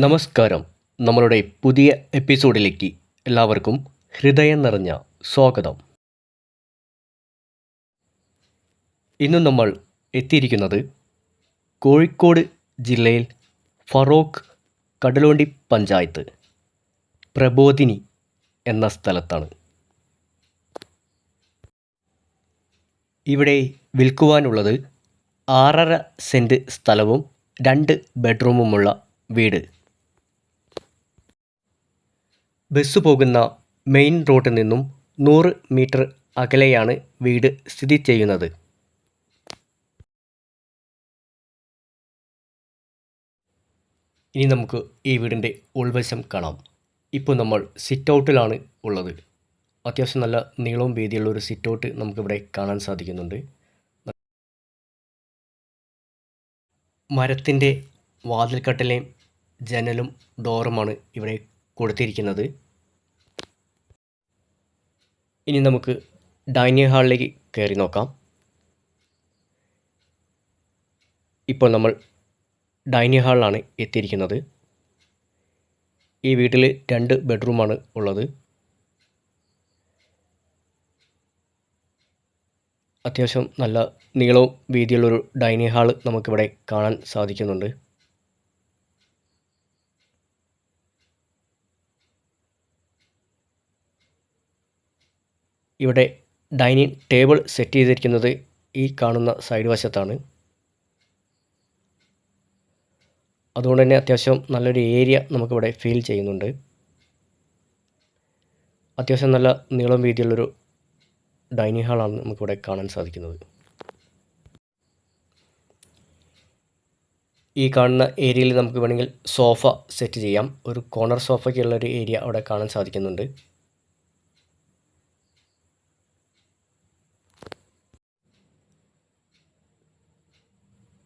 നമസ്കാരം. നമ്മളുടെ പുതിയ എപ്പിസോഡിലേക്ക് എല്ലാവർക്കും ഹൃദയം നിറഞ്ഞ സ്വാഗതം. ഇന്ന് നമ്മൾ എത്തിയിരിക്കുന്നത് കോഴിക്കോട് ജില്ലയിൽ ഫറോക്ക് കടലുണ്ടി പഞ്ചായത്ത് പ്രബോധിനി എന്ന സ്ഥലത്താണ്. ഇവിടെ വിൽക്കുവാനുള്ളത് 6.5 സെൻറ്റ് സ്ഥലവും 2 ബെഡ്റൂമുമുള്ള വീട്. ബസ് പോകുന്ന മെയിൻ റോഡിൽ നിന്നും 100 മീറ്റർ അകലെയാണ് വീട് സ്ഥിതി ചെയ്യുന്നത്. ഇനി നമുക്ക് ഈ വീടിൻ്റെ ഉൾവശം കാണാം. ഇപ്പോൾ നമ്മൾ സിറ്റ് ഔട്ടിലാണ് ഉള്ളത്. അത്യാവശ്യം നല്ല നീളവും വീതിയുള്ള ഒരു സിറ്റ് ഔട്ട് നമുക്കിവിടെ കാണാൻ സാധിക്കുന്നുണ്ട്. മരത്തിൻ്റെ വാതിൽക്കട്ടിലെയും ജനലും ഡോറുമാണ് ഇവിടെ കൊടുത്തിരിക്കുന്നത്. ഇനി നമുക്ക് ഡൈനിങ് ഹാളിലേക്ക് കയറി നോക്കാം. ഇപ്പോൾ നമ്മൾ ഡൈനിങ് ഹാളിലാണ് എത്തിയിരിക്കുന്നത്. ഈ വീട്ടിൽ 2 ബെഡ്റൂമാണ് ഉള്ളത്. അത്യാവശ്യം നല്ല നീളവും വീതിയുള്ളൊരു ഡൈനിങ് ഹാൾ നമുക്കിവിടെ കാണാൻ സാധിക്കുന്നുണ്ട്. ഇവിടെ ഡൈനിങ് ടേബിൾ സെറ്റ് ചെയ്തിരിക്കുന്നത് ഈ കാണുന്ന സൈഡ് വശത്താണ്. അതുകൊണ്ട് തന്നെ അത്യാവശ്യം നല്ലൊരു ഏരിയ നമുക്കിവിടെ ഫീൽ ചെയ്യുന്നുണ്ട്. അത്യാവശ്യം നല്ല നീളം വീതിയുള്ളൊരു ഡൈനിങ് ഹാളാണ് നമുക്കിവിടെ കാണാൻ സാധിക്കുന്നത്. ഈ കാണുന്ന ഏരിയയിൽ നമുക്ക് വേണമെങ്കിൽ സോഫ സെറ്റ് ചെയ്യാം. ഒരു കോർണർ സോഫയ്ക്കുള്ളൊരു ഏരിയ അവിടെ കാണാൻ സാധിക്കുന്നുണ്ട്.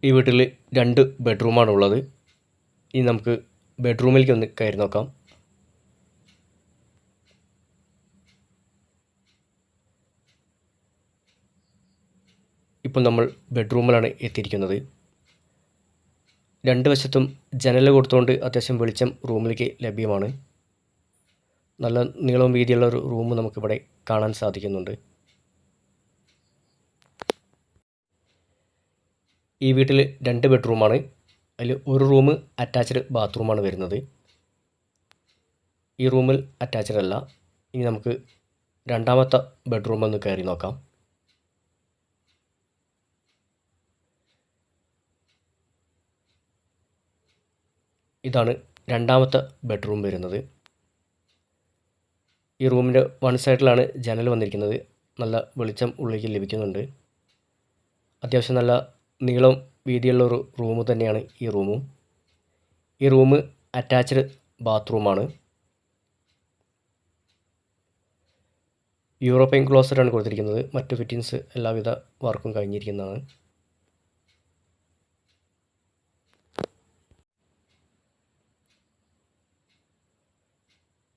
ഈ വീട്ടിൽ 2 ബെഡ്റൂമാണ് ഉള്ളത്. ഇനി നമുക്ക് ബെഡ്റൂമിലേക്ക് ഒന്ന് കയറി നോക്കാം. ഇപ്പോൾ നമ്മൾ ബെഡ്റൂമിലാണ് എത്തിയിരിക്കുന്നത്. 2 വശത്തും ജനൽ കൊടുത്തുകൊണ്ട് അത്യാവശ്യം വെളിച്ചം റൂമിലേക്ക് ലഭ്യമാണ്. നല്ല നീളവും വീതിയുള്ള ഒരു റൂം നമുക്കിവിടെ കാണാൻ സാധിക്കുന്നുണ്ട്. ഈ വീട്ടിൽ 2 ബെഡ്റൂമാണ്. അതിൽ ഒരു റൂം അറ്റാച്ച്ഡ് ബാത്റൂമാണ് വരുന്നത്. ഈ റൂമിൽ അറ്റാച്ച്ഡ് അല്ല. ഇനി നമുക്ക് രണ്ടാമത്തെ ബെഡ്റൂം ഒന്ന് കയറി നോക്കാം. ഇതാണ് രണ്ടാമത്തെ ബെഡ്റൂം വരുന്നത്. ഈ റൂമിൻ്റെ വൺ സൈഡിലാണ് ജനൽ വന്നിരിക്കുന്നത്. നല്ല വെളിച്ചം ഉള്ളിലേക്ക് ലഭിക്കുന്നുണ്ട്. അത്യാവശ്യം നല്ല നീളം വീതിയുള്ളൊരു റൂം തന്നെയാണ് ഈ റൂമും. ഈ റൂം അറ്റാച്ച്ഡ് ബാത്റൂമാണ്. യൂറോപ്യൻ ക്ലോസറ്റാണ് കൊടുത്തിരിക്കുന്നത്. മറ്റ് ഫിറ്റിങ്സ് എല്ലാവിധ വർക്കും കഴിഞ്ഞിരിക്കുന്നതാണ്.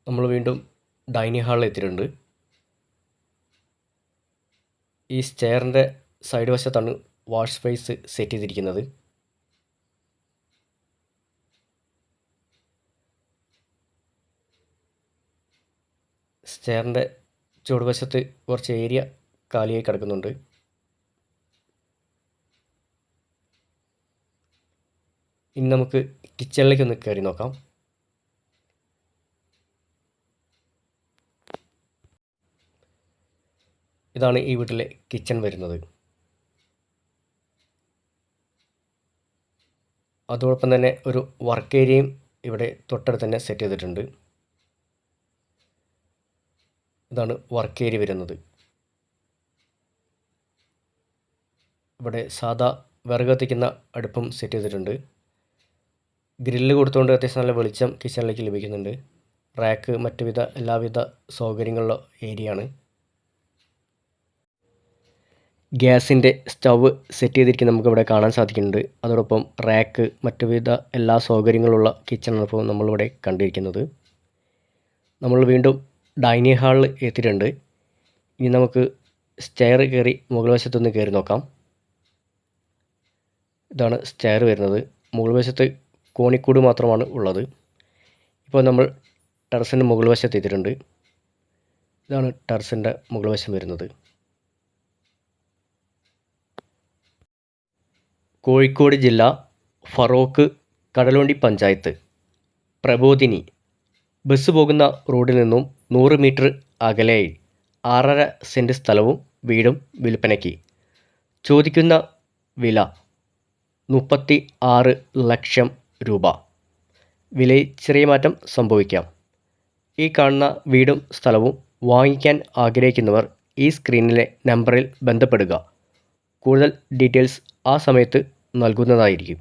നമ്മൾ വീണ്ടും ഡൈനിങ് ഹാളിൽ എത്തിയിട്ടുണ്ട്. ഈ സ്റ്റെയറിൻ്റെ സൈഡ് വശത്താണ് വാഷ് സ്പേസ് സെറ്റ് ചെയ്തിരിക്കുന്നത്. സ്റ്റെയറിൻ്റെ ചുവടുവശത്ത് കുറച്ച് ഏരിയ കാലിയായി കിടക്കുന്നുണ്ട്. ഇനി നമുക്ക് കിച്ചണിലേക്ക് ഒന്ന് കയറി നോക്കാം. ഇതാണ് ഈ വീട്ടിലെ കിച്ചൺ വരുന്നത്. അതോടൊപ്പം തന്നെ ഒരു വർക്ക് ഏരിയയും ഇവിടെ തൊട്ടടുത്ത് തന്നെ സെറ്റ് ചെയ്തിട്ടുണ്ട്. ഇതാണ് വർക്ക് ഏരിയ വരുന്നത്. ഇവിടെ സാധാ വിറക് കത്തിക്കുന്ന അടുപ്പും സെറ്റ് ചെയ്തിട്ടുണ്ട്. ഗ്രില്ല് കൊടുത്തുകൊണ്ട് അത്യാവശ്യം നല്ല വെളിച്ചം കിച്ചണിലേക്ക് ലഭിക്കുന്നുണ്ട്. റാക്ക് മറ്റുവിധ എല്ലാവിധ സൗകര്യങ്ങളുള്ള ഏരിയയാണ്. ഗ്യാസിൻ്റെ സ്റ്റവ് സെറ്റ് ചെയ്തിരിക്കുന്നത് നമുക്കിവിടെ കാണാൻ സാധിക്കുന്നുണ്ട്. അതോടൊപ്പം റാക്ക് മറ്റുവിധ എല്ലാ സൗകര്യങ്ങളുള്ള കിച്ചണാണ് ഇപ്പോൾ നമ്മളിവിടെ കണ്ടിരിക്കുന്നത്. നമ്മൾ വീണ്ടും ഡൈനിങ് ഹാളിൽ എത്തിയിട്ടുണ്ട്. ഇനി നമുക്ക് സ്റ്റെയർ കയറി മുകൾ വശത്തൊന്ന് കയറി നോക്കാം. ഇതാണ് സ്റ്റെയർ വരുന്നത്. മുകൾ വശത്ത് കോണിക്കൂട് മാത്രമാണ് ഉള്ളത്. ഇപ്പോൾ നമ്മൾ ടെറസിൻ്റെ മുകൾ വശത്ത് എത്തിയിട്ടുണ്ട്. ഇതാണ് ടെറസിൻ്റെ മുകൾ വശം വരുന്നത്. കോഴിക്കോട് ജില്ല, ഫറോക്ക് കടലുണ്ടി പഞ്ചായത്ത്, പ്രബോധിനി ബസ് പോകുന്ന റോഡിൽ നിന്നും 100 മീറ്റർ അകലെയായി 6.5 സെൻറ്റ് സ്ഥലവും വീടും വിൽപ്പനയ്ക്ക്. ചോദിക്കുന്ന വില 36 ലക്ഷം രൂപ. വിലയിൽ ചെറിയ മാറ്റം സംഭവിക്കാം. ഈ കാണുന്ന വീടും സ്ഥലവും വാങ്ങിക്കാൻ ആഗ്രഹിക്കുന്നവർ ഈ സ്ക്രീനിലെ നമ്പറിൽ ബന്ധപ്പെടുക. കൂടുതൽ ഡീറ്റെയിൽസ് ആ സമയത്ത് നൽകുന്നതായിരിക്കും.